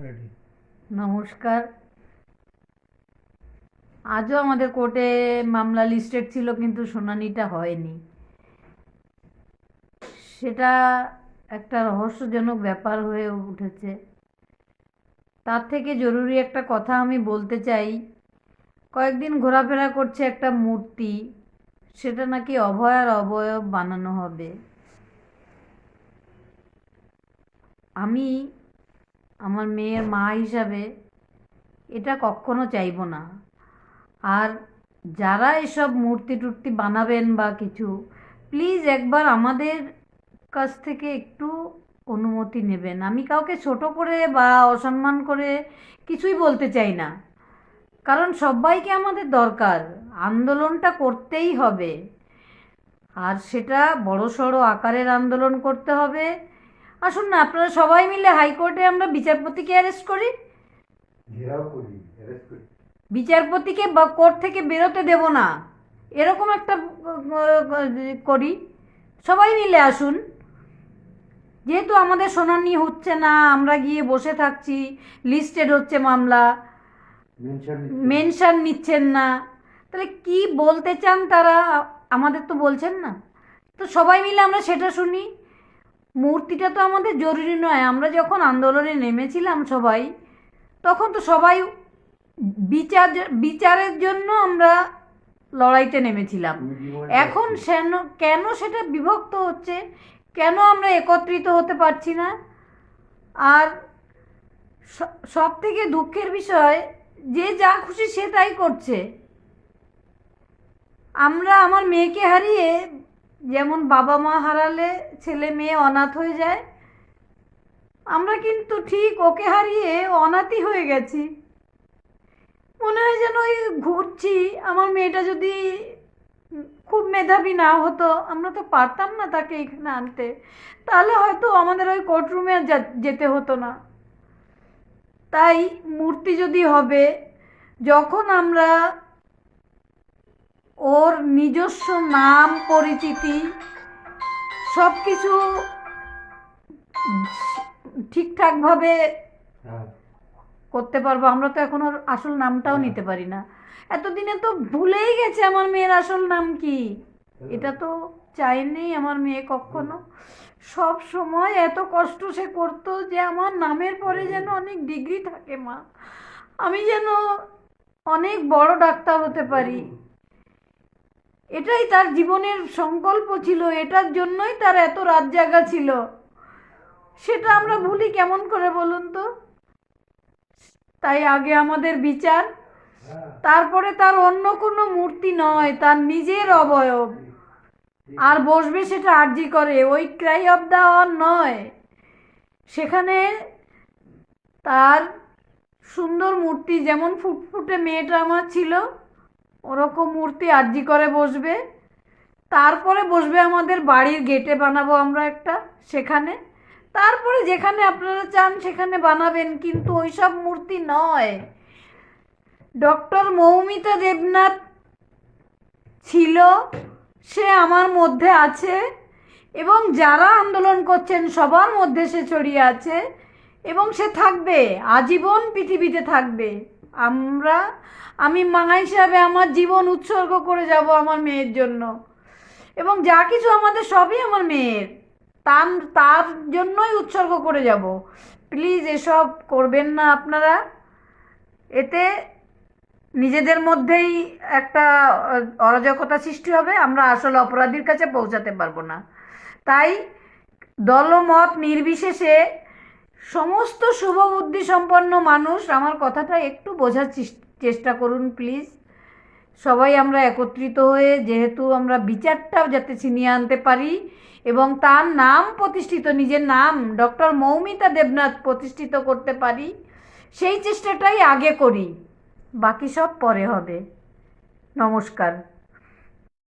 Ready. নমস্কার। আজও আমাদের কোর্টে মামলা লিস্টেড ছিল, কিন্তু শুনানিটা হয়নি। সেটা একটা রহস্যজনক ব্যাপার হয়ে উঠেছে। তার থেকে জরুরি একটা কথা আমি বলতে চাই। কয়েকদিন ঘোরাফেরা করছে একটা মূর্তি, সেটা নাকি অভয়ার অবয়ব বানানো হবে। আমি আমার মেয়ের মা হিসাবে এটা কখনো চাইবো না। আর যারা এসব মূর্তি টুর্তি বানাবেন বা কিছু, প্লিজ একবার আমাদের কাছ থেকে একটু অনুমতি নেবেন। আমি কাউকে ছোট করে বা অসম্মান করে কিছুই বলতে চাই না, কারণ সবাইকে আমাদের দরকার, আন্দোলনটা করতেই হবে। আর সেটা বড়সড় আকারের আন্দোলন করতে হবে। আসুন না, আপনারা সবাই মিলে হাইকোর্টে আমরা বিচারপতিকে অ্যারেস্ট করি। ঘেরাও করি, অ্যারেস্ট করি। বিচারপতিকে বা কোর্ট থেকে বেরোতে দেব না, এরকম একটা করি। সবাই মিলে আসুন। যেহেতু আমাদের শুনানি হচ্ছে না, আমরা গিয়ে বসে থাকছি, লিস্টেড হচ্ছে মামলা, মেনশন নিচ্ছেন না, তাহলে কি বলতে চান তারা? আমাদের তো বলছেন না। তো সবাই মিলে আমরা সেটা শুনি। মূর্তিটা তো আমাদের জরুরি নয়। আমরা যখন আন্দোলনে নেমেছিলাম সবাই, তখন তো সবাই বিচার বিচারের জন্য আমরা লড়াইতে নেমেছিলাম। এখন কেন সেটা বিভক্ত হচ্ছে? কেন আমরা একত্রিত হতে পারছি না? আর সব থেকে দুঃখের বিষয়, যে যা খুশি সে তাই করছে। আমরা আমার মেয়েকে হারিয়ে, যেমন বাবা মা হারালে ছেলে মেয়ে অনাথ হয়ে যায়, আমরা কিন্তু ঠিক ওকে হারিয়ে অনাথই হয়ে গেছি। মনে হয় যেন ওই ঘুরছি। আমার মেয়েটা যদি খুব মেধাবী না হতো, আমরা তো পারতাম না তাকে এখানে আনতে, তাহলে হয়তো আমাদের ওই কোর্টরুমে যেতে হতো না। তাই মূর্তি যদি হবে, যখন আমরা ওর নিজস্ব নাম পরিচিতি সব কিছু ঠিকঠাকভাবে করতে পারবো। আমরা তো এখন ওর আসল নামটাও নিতে পারি না। এতদিনে তো ভুলেই গেছে আমার মেয়ের আসল নাম কি। এটা তো চায়নি আমার মেয়ে কখনো। সব সময় এত কষ্ট সে করতো যে আমার নামের পরে যেন অনেক ডিগ্রি থাকে মা, আমি যেন অনেক বড় ডাক্তার হতে পারি। এটাই তার জীবনের সংকল্প ছিল, এটার জন্যই তার এত রাত জাগা ছিল। সেটা আমরা ভুলি কেমন করে বলুন তো? তাই আগে আমাদের বিচার, তারপরে তার অন্য কোনো মূর্তি নয়, তার নিজের অবয়ব। আর বসবে সেটা আরজি করে, ওই ক্রাই অফ দ্য অন নয়। সেখানে তার সুন্দর মূর্তি, যেমন ফুটফুটে মেয়েটা আমার ছিল, ওরকম মূর্তি আরজি করে বসবে। তারপরে বসবে আমাদের বাড়ির গেটে, বানাবো আমরা একটা সেখানে। তারপরে যেখানে আপনারা চান সেখানে বানাবেন, কিন্তু ওইসব মূর্তি নয়। ডক্টর মৌমিতা দেবনাথ ছিল, সে আমার মধ্যে আছে, এবং যারা আন্দোলন করছেন সবার মধ্যে সে ছড়িয়ে আছে, এবং সে থাকবে, আজীবন পৃথিবীতে থাকবে। আমরা আমি মা হিসাবে আমার জীবন উৎসর্গ করে যাব আমার মেয়ের জন্য, এবং যা কিছু আমাদের সবই আমার মেয়ের, তার তার জন্যই উৎসর্গ করে যাব। প্লিজ এসব করবেন না আপনারা। এতে নিজেদের মধ্যেই একটা অরাজকতা সৃষ্টি হবে, আমরা আসলে অপরাধীর কাছে পৌঁছাতে পারবো না। তাই দলমত নির্বিশেষে সমস্ত শুভবুদ্ধি সম্পন্ন মানুষ আমার কথাটা একটু বোঝার চেষ্টা করুন প্লিজ। সবাই আমরা একত্রিত হয়ে, যেহেতু আমরা বিচারটা যাতে ছিনিয়ে আনতে পারি এবং তার নাম প্রতিষ্ঠিত, নিজের নাম ডক্টর মৌমিতা দেবনাথ প্রতিষ্ঠিত করতে পারি, সেই চেষ্টাটাই আগে করি, বাকি সব পরে হবে। নমস্কার।